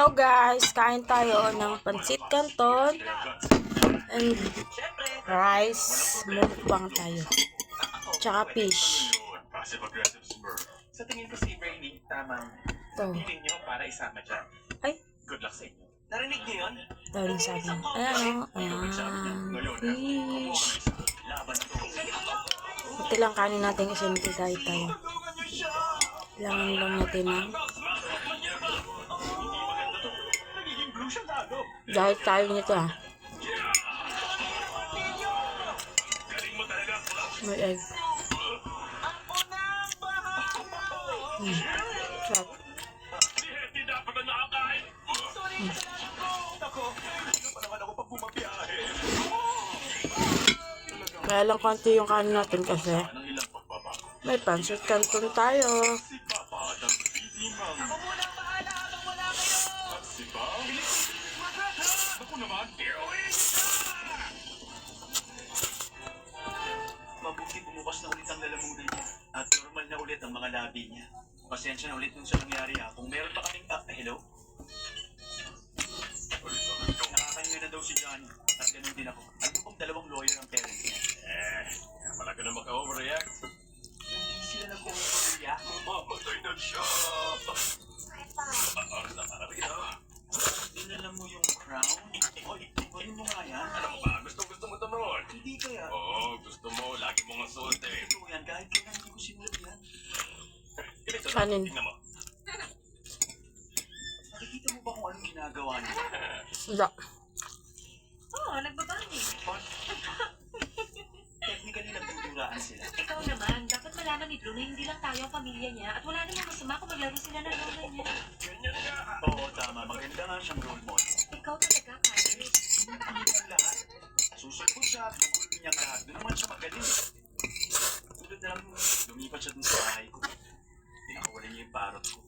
Hello guys, kain tayo ng pansit canton and rice, mukbang tayo. Tsaka fish. Sa tingin ko si Brainy, tamang feeling nyo para isama dyan. Ay, Good luck sa inyo. Narinig niyo yun? ito yung sabi. Ayan, fish. Ito lang kanin natin kasi magdadayet tayo. Kailangan lang natin ng dahil tayo nito may egg. Sarap. Kaya lang konti yung kanin natin kasi may pansit canton tayo. Mabuti bumukas na ulit ang lalamunan niya at normal na ulit ang mga labi niya. Pasensya na ulit dun sa nangyari ha. Kung meron pa kaming... hello? Nakakahinga na daw si Johnny at ganun din ako. Ano kung dalawang lawyer ang parents niya? Wala ka na maka-overreact. Hindi sila nag-overreact. Mamatay na siya. Dinala mo yung crown? Ikunin mo nga yan. Alam mo ba, gusto mo ito noon. Hindi kaya. Oo, gusto mo, lagi mo nga suot eh. Ito yan, kahit kailan hindi ko sinulat yan. Kanin. Tingnan mo. Nakikita mo ba kung anong ginagawa niya? Wala. Oo, nagbabani. Technically, nagduduraan sila. Ikaw naman, dapat malaman ni Drew na hindi lang tayo ang pamilya niya at wala namang masama kung maglaro sila ng lola niya. Ganyan ka. Oo, tama. Maganda nga siyang role model. Ikaw talaga, Carlos. Hindi ang lahat. Susulpot siya at magulpi niya lahat. Doon naman siya magaling. Tulad na lang, lumipat siya dun sa bahay ko. Pinakawala niya yung parot ko.